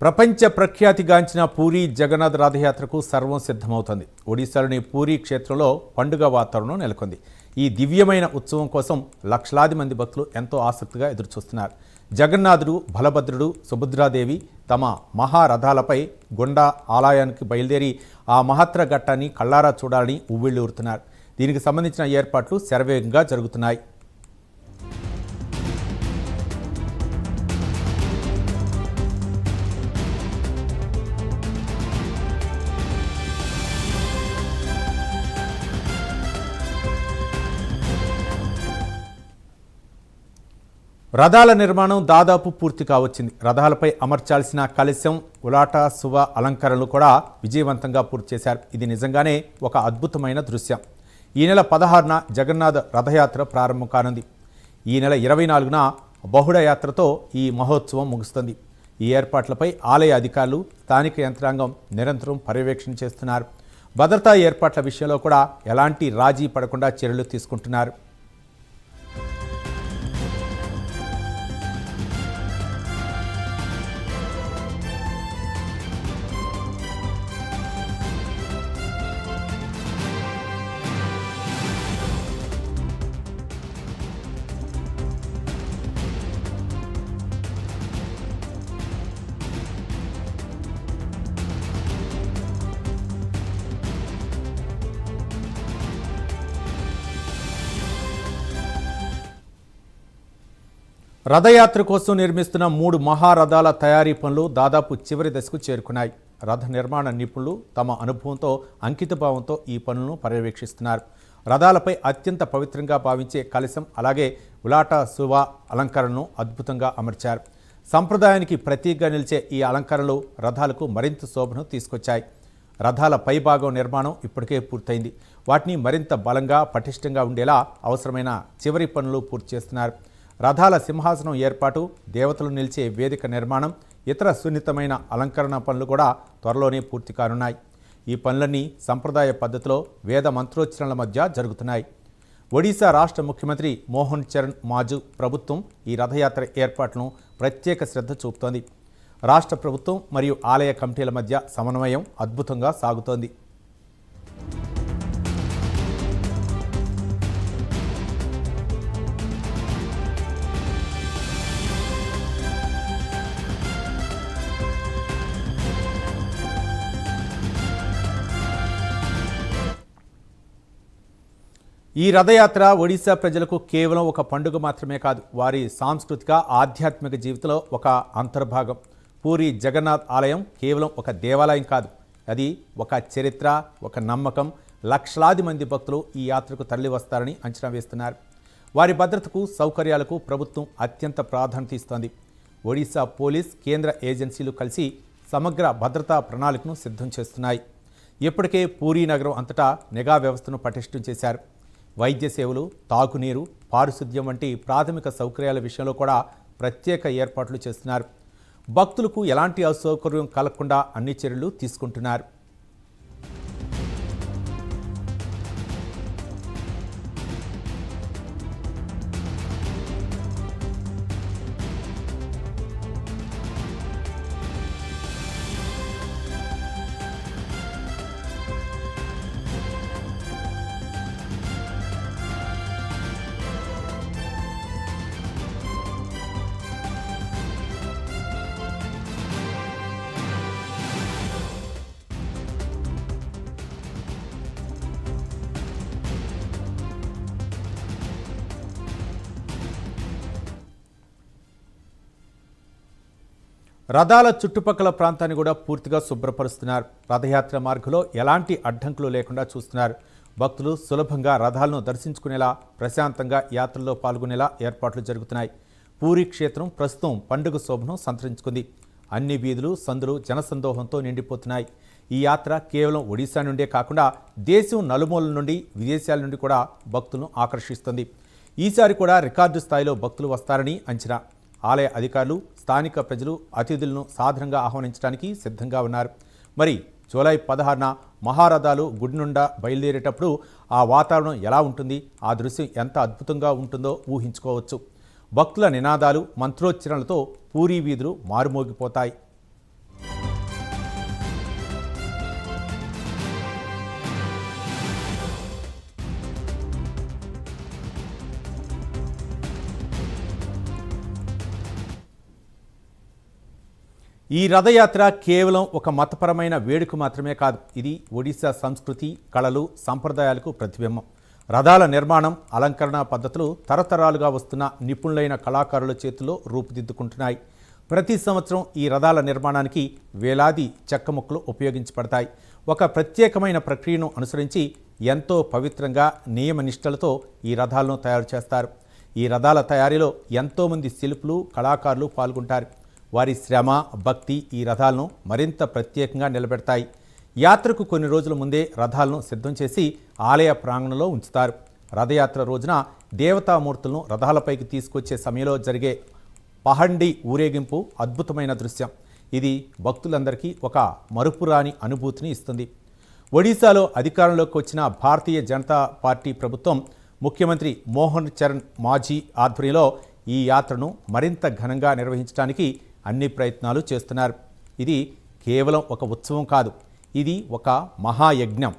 ప్రపంచ ప్రఖ్యాతిగాంచిన పూరీ జగన్నాథ్ రథయాత్రకు సర్వం సిద్ధమవుతోంది. ఒడిశాలోని పూరీ క్షేత్రంలో పండుగ వాతావరణం నెలకొంది. ఈ దివ్యమైన ఉత్సవం కోసం లక్షలాది మంది భక్తులు ఎంతో ఆసక్తిగా ఎదురుచూస్తున్నారు. జగన్నాథుడు, బలభద్రుడు, సుభద్రాదేవి తమ మహారథాలపై గొండా ఆలయానికి బయలుదేరి ఆ మహత్తర ఘట్టాన్ని కళ్ళారా చూడాలని ఉవ్విళ్లూరుతున్నారు. దీనికి సంబంధించిన ఏర్పాట్లు శరవేగంగా జరుగుతున్నాయి. రథాల నిర్మాణం దాదాపు పూర్తి కావచ్చింది. రథాలపై అమర్చాల్సిన కలశం, ఉలాట, శుభ అలంకరణలు కూడా విజయవంతంగా పూర్తి చేశారు. ఇది నిజంగానే ఒక అద్భుతమైన దృశ్యం. ఈ నెల 16న జగన్నాథ రథయాత్ర ప్రారంభం కానుంది. ఈ నెల 24న బహుళ యాత్రతో ఈ మహోత్సవం ముగుస్తుంది. ఈ ఏర్పాట్లపై ఆలయ అధికారులు, స్థానిక యంత్రాంగం నిరంతరం పర్యవేక్షణ చేస్తున్నారు. భద్రతా ఏర్పాట్ల విషయంలో కూడా ఎలాంటి రాజీ పడకుండా చర్యలు తీసుకుంటున్నారు. రథయాత్ర కోసం నిర్మిస్తున్న 3 మహారథాల తయారీ పనులు దాదాపు చివరి దశకు చేరుకున్నాయి. రథ నిర్మాణ నిపుణులు తమ అనుభవంతో, అంకితభావంతో ఈ పనులను పర్యవేక్షిస్తున్నారు. రథాలపై అత్యంత పవిత్రంగా భావించే కలశం, అలాగే ఉలాట, శుభ అలంకరణను అద్భుతంగా అమర్చారు. సంప్రదాయానికి ప్రతీకగా నిలిచే ఈ అలంకరణలు రథాలకు మరింత శోభను తీసుకొచ్చాయి. రథాల పైభాగం నిర్మాణం ఇప్పటికే పూర్తయింది. వాటిని మరింత బలంగా, పటిష్టంగా ఉండేలా అవసరమైన చివరి పనులు పూర్తి చేస్తున్నారు. రథాల సింహాసనం ఏర్పాటు, దేవతలు నిలిచే వేదిక నిర్మాణం, ఇతర సున్నితమైన అలంకరణ పనులు కూడా త్వరలోనే పూర్తి కానున్నాయి. ఈ పనులన్నీ సంప్రదాయ పద్ధతిలో వేద మంత్రోచ్చరణల మధ్య జరుగుతున్నాయి. ఒడిశా రాష్ట్ర ముఖ్యమంత్రి మోహన్ చరణ్ మాజు ప్రభుత్వం ఈ రథయాత్ర ఏర్పాట్లను ప్రత్యేక శ్రద్ధ చూపుతోంది. రాష్ట్ర ప్రభుత్వం మరియు ఆలయ కమిటీల మధ్య సమన్వయం అద్భుతంగా సాగుతోంది. ఈ రథయాత్ర ఒడిశా ప్రజలకు కేవలం ఒక పండుగ మాత్రమే కాదు, వారి సాంస్కృతిక, ఆధ్యాత్మిక జీవితంలో ఒక అంతర్భాగం. పూరీ జగన్నాథ్ ఆలయం కేవలం ఒక దేవాలయం కాదు, అది ఒక చరిత్ర, ఒక నమ్మకం. లక్షలాది మంది భక్తులు ఈ యాత్రకు తరలి వస్తారని అంచనా వేస్తున్నారు. వారి భద్రతకు, సౌకర్యాలకు ప్రభుత్వం అత్యంత ప్రాధాన్యత ఇస్తోంది. ఒడిశా పోలీస్, కేంద్ర ఏజెన్సీలు కలిసి సమగ్ర భద్రతా ప్రణాళికను సిద్ధం చేస్తున్నాయి. ఇప్పటికే పూరీ నగరం అంతటా నిఘా వ్యవస్థను పటిష్టం చేశారు. వైద్య సేవలు, తాగునీరు, పారిశుద్ధ్యం వంటి ప్రాథమిక సౌకర్యాల విషయంలో కూడా ప్రత్యేక ఏర్పాట్లు చేస్తున్నారు. భక్తులకు ఎలాంటి అసౌకర్యం కలగకుండా అన్ని చర్యలు తీసుకుంటున్నారు. రథాల చుట్టుపక్కల ప్రాంతాన్ని కూడా పూర్తిగా శుభ్రపరుస్తున్నారు. రథయాత్ర మార్గంలో ఎలాంటి అడ్డంకులు లేకుండా చూస్తున్నారు. భక్తులు సులభంగా రథాలను దర్శించుకునేలా, ప్రశాంతంగా యాత్రలో పాల్గొనేలా ఏర్పాట్లు జరుగుతున్నాయి. పూరీ క్షేత్రం ప్రస్తుతం పండుగ శోభను సంతరించుకుంది. అన్ని వీధులు, సందులు జనసందోహంతో నిండిపోతున్నాయి. ఈ యాత్ర కేవలం ఒడిశా నుండే కాకుండా దేశం నలుమూలల నుండి, విదేశాల నుండి కూడా భక్తులను ఆకర్షిస్తుంది. ఈసారి కూడా రికార్డు స్థాయిలో భక్తులు వస్తారని అంచనా. ఆలయ అధికారులు, స్థానిక ప్రజలు అతిథులను సాధారణంగా ఆహ్వానించడానికి సిద్ధంగా ఉన్నారు. మరి జూలై 16న మహారథాలు గుడి నుండా బయలుదేరేటప్పుడు ఆ వాతావరణం ఎలా ఉంటుంది, ఆ దృశ్యం ఎంత అద్భుతంగా ఉంటుందో ఊహించుకోవచ్చు. భక్తుల నినాదాలు, మంత్రోచ్చరణలతో పూరీ వీధులు మారుమోగిపోతాయి. ఈ రథయాత్ర కేవలం ఒక మతపరమైన వేడుక మాత్రమే కాదు. ఇది ఒడిశా సంస్కృతి, కళలు, సంప్రదాయాలకు ప్రతిబింబం. రథాల నిర్మాణం, అలంకరణ పద్ధతులు తరతరాలుగా వస్తున్న నిపుణులైన కళాకారుల చేతుల్లో రూపుదిద్దుకుంటున్నాయి. ప్రతి సంవత్సరం ఈ రథాల నిర్మాణానికి వేలాది చెక్క ముక్కలు ఉపయోగించబడతాయి. ఒక ప్రత్యేకమైన ప్రక్రియను అనుసరించి ఎంతో పవిత్రంగా నియమనిష్టలతో ఈ రథాలను తయారు చేస్తారు. ఈ రథాల తయారీలో ఎంతోమంది శిల్పులు, కళాకారులు పాల్గొంటారు. వారి శ్రమ, భక్తి ఈ రథాలను మరింత ప్రత్యేకంగా నిలబెడతాయి. యాత్రకు కొన్ని రోజుల ముందే రథాలను సిద్ధం చేసి ఆలయ ప్రాంగణంలో ఉంచుతారు. రథయాత్ర రోజున దేవతామూర్తులను రథాలపైకి తీసుకొచ్చే సమయంలో జరిగే పహండి ఊరేగింపు అద్భుతమైన దృశ్యం. ఇది భక్తులందరికీ ఒక మరుపురాని అనుభూతిని ఇస్తుంది. ఒడిశాలో అధికారంలోకి వచ్చిన భారతీయ జనతా పార్టీ ప్రభుత్వం ముఖ్యమంత్రి మోహన్ చరణ్ మాఝీ ఆధ్వర్యంలో ఈ యాత్రను మరింత ఘనంగా నిర్వహించడానికి అన్ని ప్రయత్నాలు చేస్తున్నారు. ఇది కేవలం ఒక ఉత్సవం కాదు, ఇది ఒక మహాయజ్ఞం.